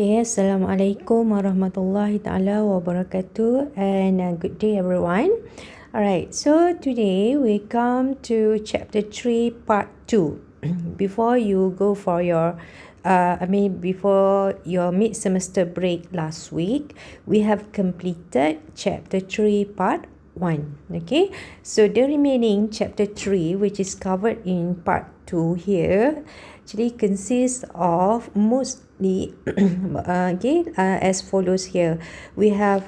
Okay, Assalamualaikum warahmatullahi ta'ala wabarakatuh, and good day everyone. Alright, so today we come to chapter 3 part 2. Before you go for your before your mid-semester break last week, we have completed chapter 3 part 1. Okay, so the remaining chapter 3, which is covered in part 2 here, actually consists of mostly as follows here. We have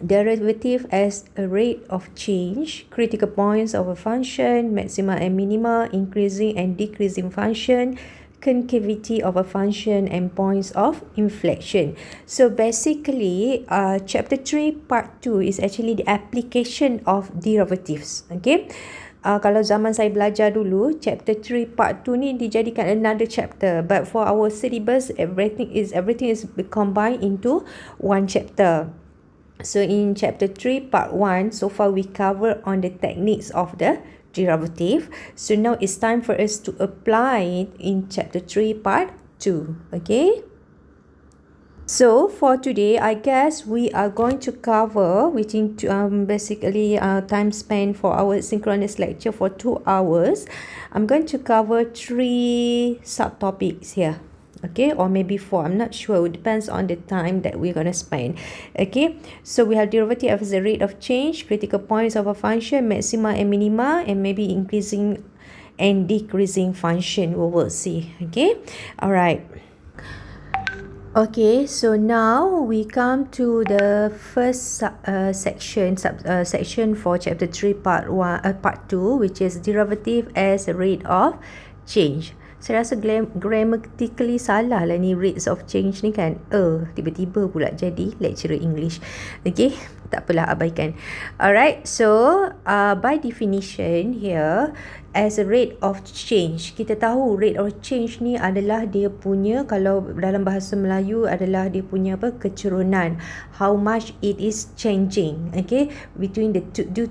derivative as a rate of change, critical points of a function, maxima and minima, increasing and decreasing function, concavity of a function, and points of inflection. So basically, chapter 3 part 2 is actually the application of derivatives. Okay, kalau zaman saya belajar dulu, chapter 3 part 2 ni dijadikan another chapter, but for our syllabus everything is combined into one chapter. So in chapter 3 part 1, so far we cover on the techniques of the derivative. So now it's time for us to apply it in chapter 3 part 2. Okay, so for today, I guess we are going to cover within time spent for our synchronous lecture for 2 hours. I'm going to cover 3 subtopics here. Okay, or maybe 4, I'm not sure, it depends on the time that we're going to spend. Okay, so we have derivative as the rate of change, critical points of a function, maxima and minima, and maybe increasing and decreasing function, we will see. Okay, all right. Okay, so now we come to the first section for chapter 3 part 2, which is derivative as a rate of change. Saya rasa grammatically salah lah ni, rates of change ni kan. Tiba-tiba pula jadi lecturer English. Okay, tak apalah, abaikan. Alright, so by definition here, as a rate of change, kita tahu rate of change ni adalah dia punya, kalau dalam bahasa Melayu adalah dia punya kecurunan, how much it is changing. Okay, between the two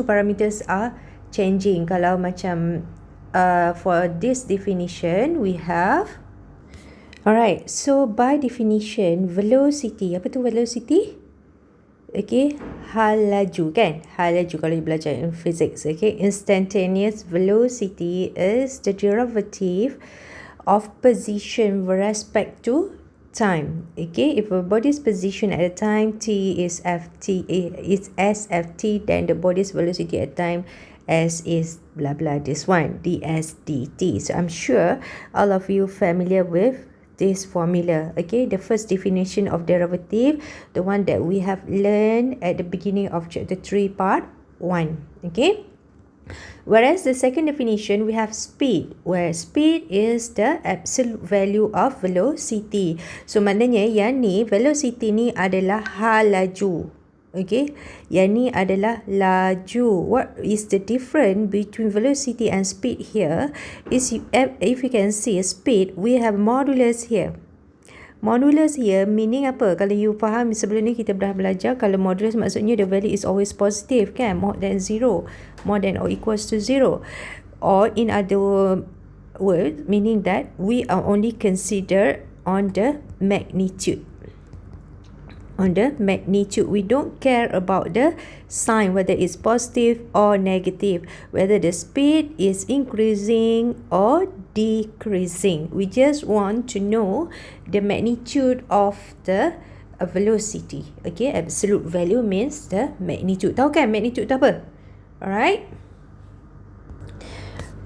parameters are changing. Kalau macam for this definition we have, alright, so by definition velocity, apa tu velocity? Okay, hal laju kan, hal laju kalau you belajar in physics. Okay, instantaneous velocity is the derivative of position with respect to time. Okay, if a body's position at a time t is ft, is s ft, then the body's velocity at time s is blah blah, this one ds dt. So I'm sure all of you familiar with this formula. Okay, the first definition of derivative, the one that we have learned at the beginning of chapter 3 part 1. Okay, whereas the second definition we have speed, where speed is the absolute value of velocity. So maknanya yang ni, velocity ni adalah hal laju. Okay, yang ni adalah laju. What is the difference between velocity and speed here is, if you can see speed, we have modulus here. Modulus here meaning apa? Kalau you faham, sebelum ni kita dah belajar, kalau modulus maksudnya the value is always positive kan, more than 0, more than or equals to 0, or in other words, meaning that we are only considered on the magnitude. On the magnitude, we don't care about the sign, whether it's positive or negative, whether the speed is increasing or decreasing. We just want to know the magnitude of the velocity. Okay, absolute value means the magnitude. Tahu kan magnitude tu apa? Alright.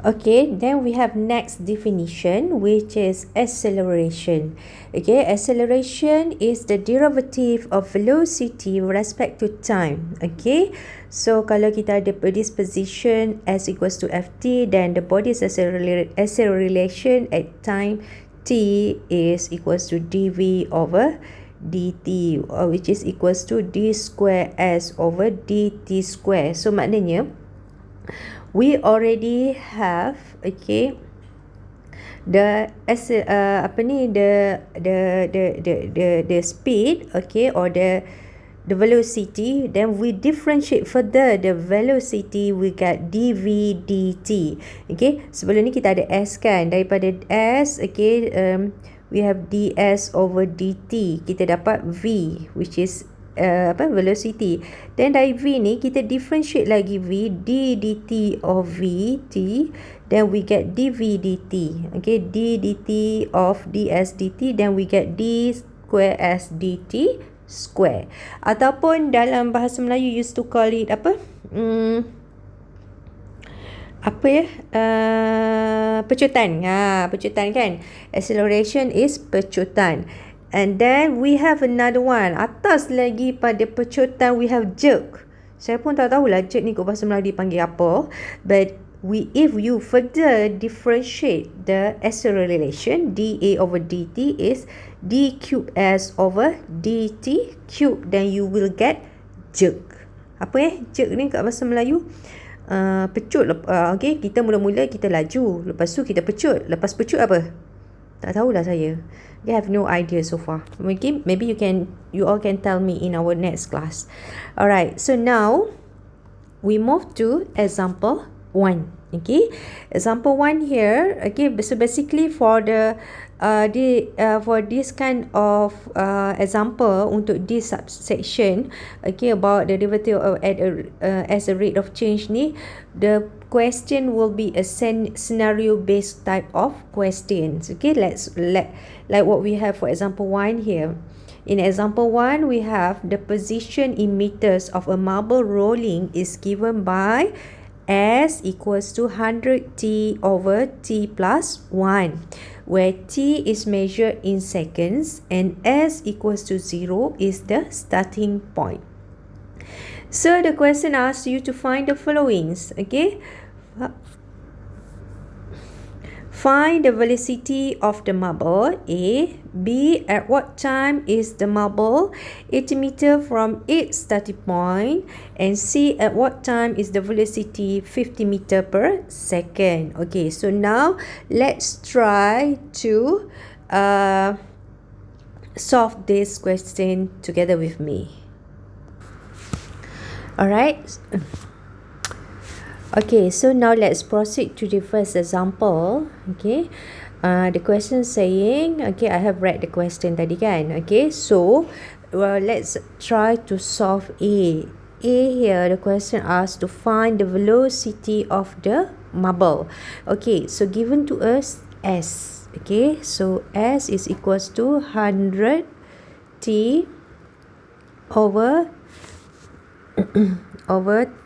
Okay, then we have next definition, which is acceleration. Okay, acceleration is the derivative of velocity with respect to time. Okay, so kalau kita ada this position s equals to ft, then the body's acceleration at time t is equals to dv over dt, which is equals to d square s over dt square. So maknanya we already have, okay, the speed, okay, or the velocity. Then we differentiate further the velocity, we get dv dt. Okay, sebelum ni kita ada s kan, daripada s, okay, we have ds over dt. Kita dapat v, which is velocity. Then dari v ni kita differentiate lagi v, d dt of v t, then we get dv dt. Okay, d dt of ds dt, then we get d square s dt square. Ataupun dalam bahasa Melayu used to call it pecutan. Pecutan kan, acceleration is pecutan. And then we have another one, atas lagi pada pecutan we have jerk. Saya pun tak tahulah jerk ni kat bahasa Melayu dipanggil apa, but if you further differentiate the acceleration, dA over dt is d cube s over dt cube, then you will get jerk. Apa jerk ni kat bahasa Melayu? Pecut. Okay, kita mula-mula kita laju, lepas tu kita pecut, lepas pecut apa? Tak tahulah saya. I have no idea so far. Maybe you all can tell me in our next class. Alright, so now we move to example 1. Okay, example 1 here. Okay, so basically for this kind of example untuk this subsection, okay, about the derivative of as a rate of change ni, the question will be a scenario based type of questions. Okay, like what we have for example 1 here. In example 1, we have the position in meters of a marble rolling is given by S equals to 100t over t plus 1, where t is measured in seconds and S equals to 0 is the starting point. So the question asks you to find the followings. Okay, find the velocity of the marble. A. B. At what time is the marble 80 meter from its starting point? And C. At what time is the velocity 50 meter per second? Okay, so now let's try to solve this question together with me. Alright. Okay, so now let's proceed to the first example. Okay, the question saying, okay, I have read the question tadi kan. Okay, so let's try to solve A. Here, the question asks to find the velocity of the marble. Okay, so given to us S. Okay, so S is equals to 100t over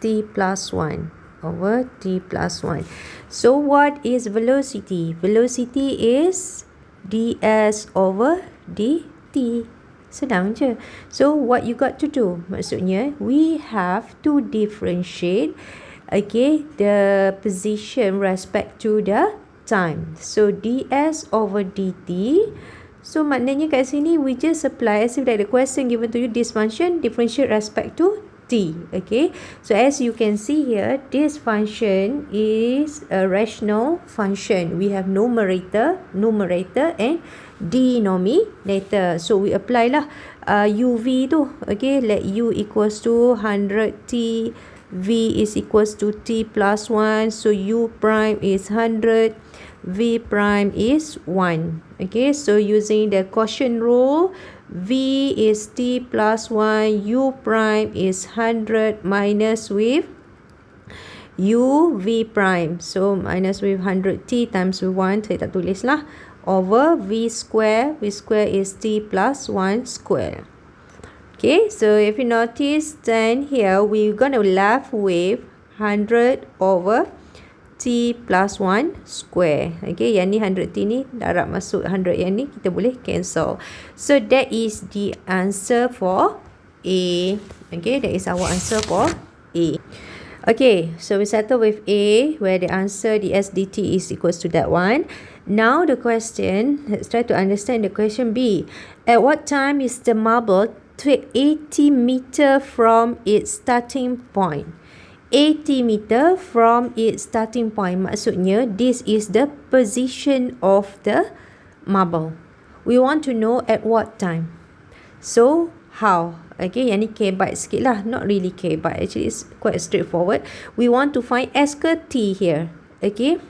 t plus 1. Over t plus 1. So what is velocity? Velocity is ds over dt. Senang je. So what you got to do? Maksudnya we have to differentiate, okay, the position respect to the time. So ds over dt. So maknanya kat sini we just apply as if that the question given to you, this function differentiate respect to t. Okay, so as you can see here, this function is a rational function. We have numerator and denominator. So we apply lah uv tu. Okay, let u equals to 100t, v is equals to t plus 1. So u prime is 100, v prime is 1. Okay, so using the quotient rule, v is t plus 1, u prime is 100 minus with u v prime. So minus with 100t times with 1, saya tak tulis lah, over v square. V square is t plus 1 square. Okay, so if you notice, then here we're going to left with 100 over t plus 1 square. Okay, yang ni 100t ni darab masuk 100 yang ni, kita boleh cancel. So that is the answer for A. Okay, that is our answer for A. Okay, so we settle with A, where the answer ds dt is equals to that one. Now the question, let's try to understand the question B. At what time is the marble 80 meter from its starting point? 80 meter from its starting point. Maksudnya, this is the position of the marble. We want to know at what time. So, how? Okay, yang ni k-byte sikit lah. Not really k-byte. Actually, it's quite straightforward. We want to find S ke T here. Okay.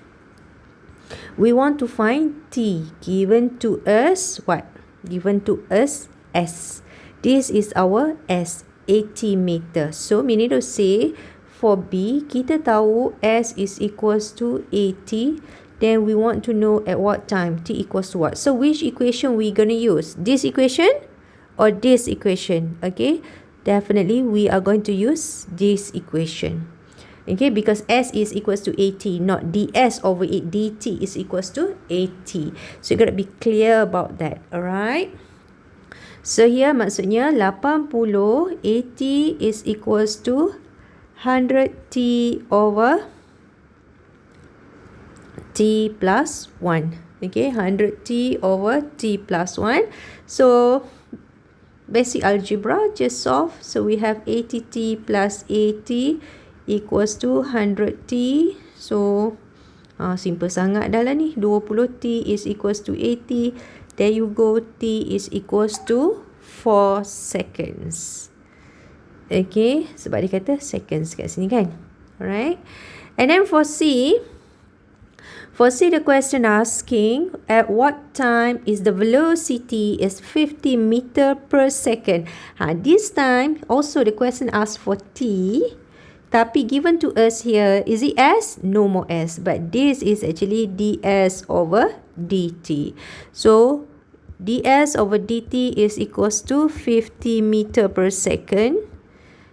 We want to find T. Given to us what? Given to us S. This is our S, 80 meter. So meaning to say for B, kita tahu S is equals to 80. Then we want to know at what time T equals to what. So which equation we going to use? This equation or this equation? Okay, definitely we are going to use this equation. Okay, because S is equals to 80, not ds over 8 dt is equals to 80. So you got to be clear about that. Alright. So here maksudnya 80, 80 is equals to 100t over t plus 1. Okay, 100t over t plus 1. So basic algebra, just solve. So we have 80t plus 80 equals to 100t. So simple sangat dah lah ni. 20t is equals to 80. There you go. T is equals to 4 seconds. Okay, sebab dia kata seconds kat sini kan. Alright. And then for C, the question asking at what time is the velocity is 50 meter per second. This time also the question asks for T. Tapi given to us here, is it S? No more S. But this is actually ds over dt. So ds over dt is equals to 50 meter per second.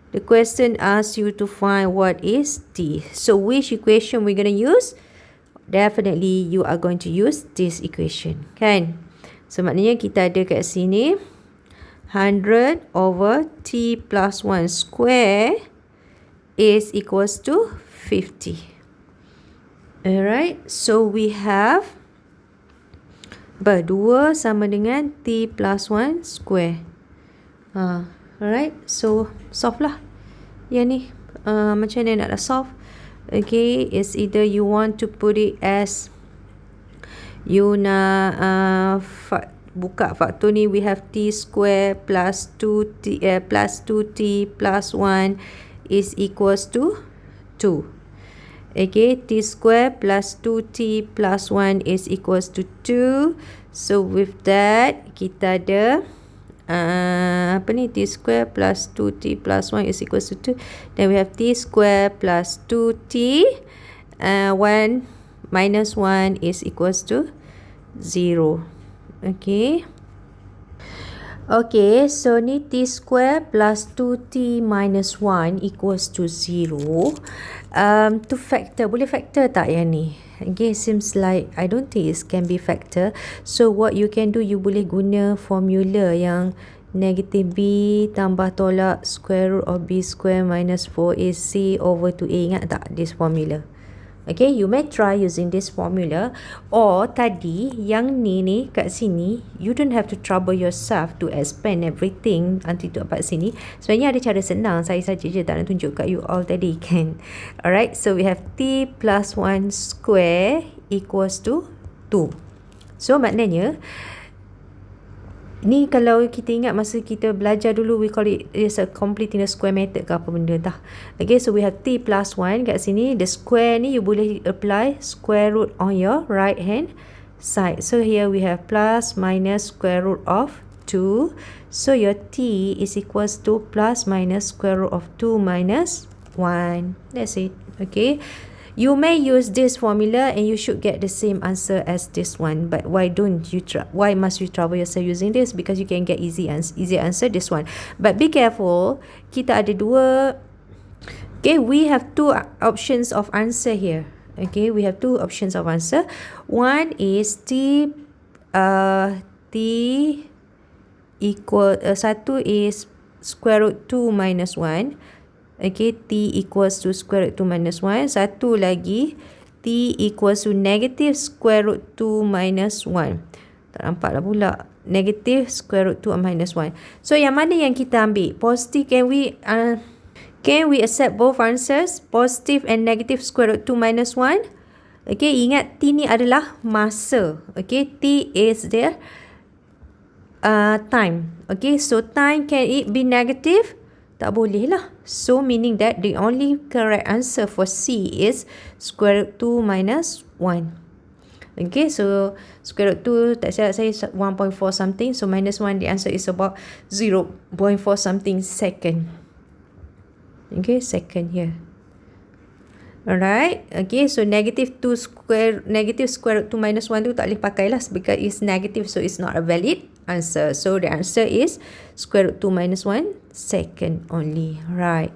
The question asks you to find what is T. So which equation we're going to use? Definitely you are going to use this equation. Kan? So maknanya kita ada kat sini 100 over t plus 1 square is equals to 50. Alright, so we have 2 sama dengan t plus 1 square. Alright, so solve lah. Yang ni macam mana nak solve? Okay, it's either you want to put it as you nak buka faktor ni, we have t square plus 2t plus 2t plus 1 is equals to 2. Okay, t square plus 2t plus 1 is equals to 2. So with that, kita ada t square plus 2t plus 1 is equals to 2. Then we have t square plus 2t 1 minus 1 is equals to 0. Okay. Okay, so ni t square plus 2t minus 1 equals to 0. To factor, boleh factor tak yang ni? Okay, seems like I don't think it can be factor. So what you can do, you boleh guna formula yang negative b tambah tolak square root of b square minus 4ac over 2a. Ingat tak this formula? Okay, you may try using this formula. Or tadi yang ni kat sini, you don't have to trouble yourself to expand everything until dapat sini. Sebenarnya ada cara senang, saya saja je tak nak tunjuk kat you all tadi kan. Alright, so we have t plus 1 square equals to 2. So maknanya ni kalau kita ingat masa kita belajar dulu, we call it is a completing the square method ke apa benda dah. Okay, so we have t plus 1 kat sini. The square ni you boleh apply square root on your right hand side. So here we have plus minus square root of 2. So your t is equals to plus minus square root of 2 minus 1. That's it. Okay. You may use this formula and you should get the same answer as this one. But why don't you try? Why must you trouble yourself using this? Because you can get easy answer this one. But be careful. Kita ada dua. Okay, we have two options of answer here. Okay, we have two options of answer. One is t equal satu is square root 2 minus 1. Okay, t equals to square root 2 minus 1. Satu lagi, t equals to negative square root 2 minus 1. Tak nampak lah pula. Negative square root 2 minus 1. So, yang mana yang kita ambil? Positive, can we accept both answers? Positive and negative square root 2 minus 1. Okay, ingat t ni adalah masa. Okay, t is the time. Okay, so time, can it be negative? Tak boleh lah. So meaning that the only correct answer for C is square root 2 minus 1. Okay, so square root 2, tak silap saya 1.4 something. So minus 1, the answer is about 0.4 something second. Okay, second here. Alright, okay, so negative square root 2 minus 1 tu tak boleh pakai lah because it's negative, so it's not a valid answer. So the answer is square root 2 minus 1 second only. Right.